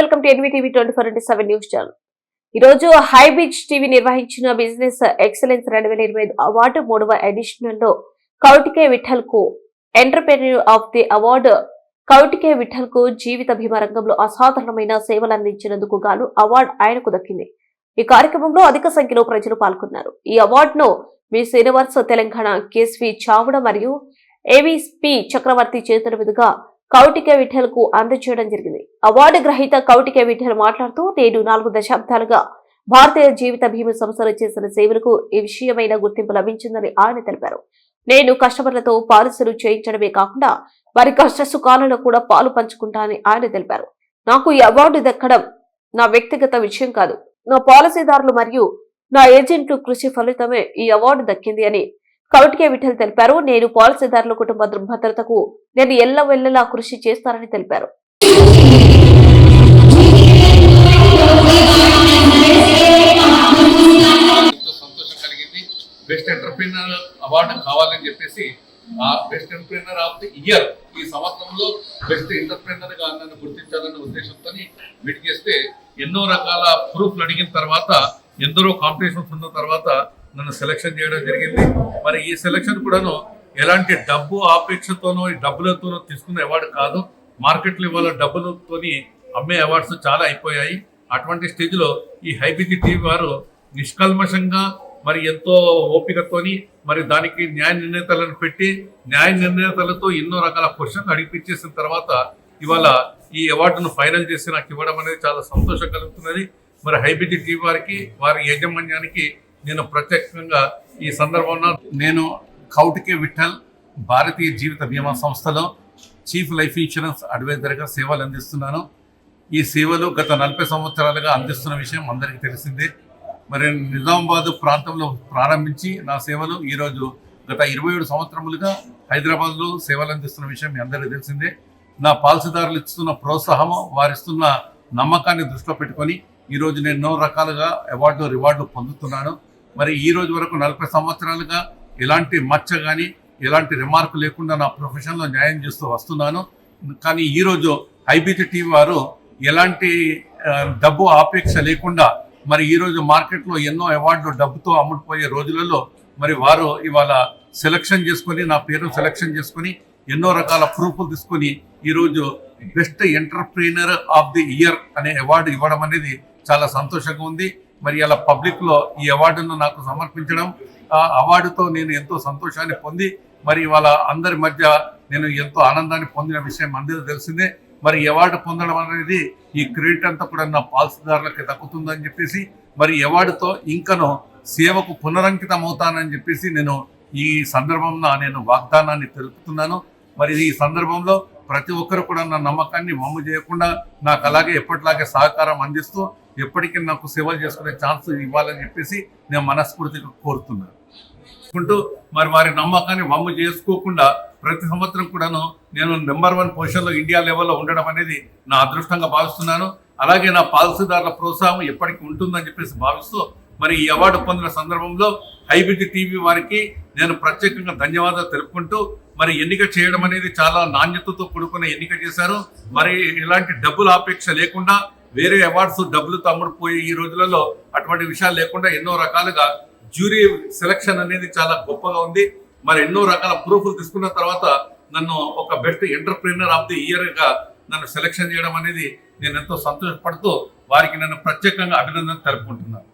Welcome to NVTV 24/7 news channel. ఈ రోజు Hybiz TV నిర్వహించిన బిజినెస్ ఎక్సలెన్స్ 2025 అవార్డు 3వ ఎడిషన్ లో కౌటికే విఠల్ కు entrepreneur of the award Koutike Vithal కు జీవిత బీమా రంగంలో అసాధారణమైన సేవలు అందించినందుకు గాను అవార్డు ఆయనకు దక్కింది. ఈ కార్యక్రమంలో అధిక సంఖ్యలో ప్రజలు పాల్గొన్నారు. ఈ అవార్డును మిస్ యూనివర్స్ తెలంగాణ కేఎస్వి చావుడ మరియు ఏవీపీ చక్రవర్తి చేతుల మీదుగా కౌటికే విఠల్ కు అందజేయడం జరిగింది. అవార్డు గ్రహీత కౌటికే విఠల్ మాట్లాడుతూ, నేను 4 దశాబ్దాలుగా భారతీయ జీవిత బీమా సంస్థలు చేసిన సేవలకు ఈ విషయమైన గుర్తింపు లభించిందని ఆయన తెలిపారు. నేను కస్టమర్లతో పాలసీలు చేయించడమే కాకుండా వారి కష్ట సుఖాలలో కూడా పాలు పంచుకుంటానని ఆయన తెలిపారు. నాకు ఈ అవార్డు దక్కడం నా వ్యక్తిగత విషయం కాదు, నా పాలసీదారులు మరియు నా ఏజెంట్లు కృషి ఫలితమే ఈ అవార్డు దక్కింది అని కౌటికే విఠల్ తెలిపారు. నేను పాలసీదారుల కుటుంబ భద్రతకు నేను ఎల్లవెల్లలా కృషి చేస్తానని తెలిపారు. బెస్ట్ ఎంటర్‌ప్రెన్యూర్ అవార్డు కావాలని చెప్పేసి ఆ best entrepreneur of the year ఈ సంవత్సరంలో బెస్ట్ ఎంటర్‌ప్రెన్యూర్ గా నన్ను గుర్తించాలన్న ఉద్దేశంతో మీటింగ్ చేస్తే ఎన్నో రకాల ప్రూఫ్లు అడిగిన తర్వాత ఎందరో కాంపిటీషన్స్ ఉన్న తర్వాత నన్ను సెలక్షన్ చేయడం జరిగింది. మరి ఈ సెలక్షన్ కూడాను ఎలాంటి డబ్బు ఆపేక్షతోనో డబ్బులతోనో తీసుకున్న అవార్డు కాదు. మార్కెట్లో ఇవాళ డబ్బులతోని అమ్మే అవార్డ్స్ చాలా అయిపోయాయి. అటువంటి స్టేజ్లో ఈ హైబీజీ టీవీ వారు నిష్కల్మషంగా మరి ఎంతో ఓపికతోని మరి దానికి న్యాయ నిర్ణేతలను పెట్టి న్యాయ నిర్ణేతలతో ఎన్నో రకాల క్వశ్చన్లు అడిగిపించేసిన తర్వాత ఇవాళ ఈ అవార్డును ఫైనల్ చేసి నాకు ఇవ్వడం అనేది చాలా సంతోషం కలుగుతున్నది. మరి హైబీజీ టీవీ వారికి వారి యాజమాన్యానికి నేను ప్రత్యేకంగా ఈ సందర్భంలో నేను కౌటికే విఠల్ భారతీయ జీవిత బీమా సంస్థలో చీఫ్ లైఫ్ ఇన్సూరెన్స్ అడ్వైజర్గా సేవలు అందిస్తున్నాను. ఈ సేవలు గత 40 సంవత్సరాలుగా అందిస్తున్న విషయం అందరికీ తెలిసిందే. మరి నిజామాబాద్ ప్రాంతంలో ప్రారంభించి నా సేవలు ఈరోజు గత 27 సంవత్సరములుగా హైదరాబాద్లో సేవలు అందిస్తున్న విషయం మీ అందరికీ తెలిసిందే. నా పాలసీదారులు ఇస్తున్న ప్రోత్సాహము వారిస్తున్న నమ్మకాన్ని దృష్టిలో పెట్టుకొని ఈరోజు నేను ఎన్నో రకాలుగా అవార్డు రివార్డులు పొందుతున్నాను. మరి ఈ రోజు వరకు 40 సంవత్సరాలుగా ఎలాంటి మచ్చ కానీ ఎలాంటి రిమార్క్ లేకుండా నా ప్రొఫెషన్లో న్యాయం చేస్తూ వస్తున్నాను. కానీ ఈరోజు హైబీజీ టీవీ వారు ఎలాంటి డబ్బు ఆపేక్ష లేకుండా మరి ఈరోజు మార్కెట్లో ఎన్నో అవార్డులు డబ్బుతో అమ్ముడుపోయే రోజులలో మరి వారు ఇవాళ సెలక్షన్ చేసుకొని నా పేరు సెలక్షన్ చేసుకొని ఎన్నో రకాల ప్రూఫ్లు తీసుకొని ఈరోజు best entrepreneur of the year అనే అవార్డు ఇవ్వడం అనేది చాలా సంతోషంగా ఉంది. మరి అలా పబ్లిక్లో ఈ అవార్డును నాకు సమర్పించడం, ఆ అవార్డుతో నేను ఎంతో సంతోషాన్ని పొంది మరి ఇవాళ అందరి మధ్య నేను ఎంతో ఆనందాన్ని పొందిన విషయం అందరికీ తెలిసిందే. మరి ఈ అవార్డు పొందడం అనేది ఈ క్రెడిట్ అంతా కూడా నా పాలసీదారులకి దక్కుతుందని చెప్పేసి మరి ఈ అవార్డుతో ఇంకను సేవకు పునరంకితం అవుతానని చెప్పేసి నేను ఈ సందర్భంలో నేను వాగ్దానాన్ని తెలుపుతున్నాను. మరి ఈ సందర్భంలో ప్రతి ఒక్కరు కూడా నా నమ్మకాన్ని వమ్ము చేయకుండా నాకు అలాగే ఎప్పటిలాగే సహకారం అందిస్తూ ఎప్పటికీ నాకు సేవలు చేసుకునే ఛాన్స్ ఇవ్వాలని చెప్పేసి నేను మనస్ఫూర్తిగా కోరుతున్నాను. మరి వారి నమ్మకాన్ని వమ్ము చేసుకోకుండా ప్రతి సంవత్సరం కూడాను నేను నెంబర్ 1 పొజిషన్లో ఇండియా లెవెల్లో ఉండడం అనేది నా అదృష్టంగా భావిస్తున్నాను. అలాగే నా పాలసీదారుల ప్రోత్సాహం ఎప్పటికీ ఉంటుందని చెప్పేసి భావిస్తూ మరి ఈ అవార్డు పొందిన సందర్భంలో హైబీజీ టీవీ వారికి నేను ప్రత్యేకంగా ధన్యవాదాలు తెలుపుకుంటూ మరి ఎన్నిక చేయడం అనేది చాలా నాణ్యతతో కూడుకున్న ఎన్నిక చేశారు. మరి ఇలాంటి డబ్బుల ఆపేక్ష లేకుండా వేరే అవార్డ్స్ డబ్బులతో అమ్ముడుపోయే ఈ రోజులలో అటువంటి విషయాలు లేకుండా ఎన్నో రకాలుగా జ్యూరీ సెలక్షన్ అనేది చాలా గొప్పగా ఉంది. మరి ఎన్నో రకాల ప్రూఫ్లు తీసుకున్న తర్వాత నన్ను ఒక బెస్ట్ ఎంటర్‌ప్రెన్యూర్ ఆఫ్ ది ఇయర్గా నన్ను సెలక్షన్ చేయడం అనేది నేను ఎంతో సంతోషపడుతూ వారికి నన్ను ప్రత్యేకంగా అభినందన తెలుపుకుంటున్నాను.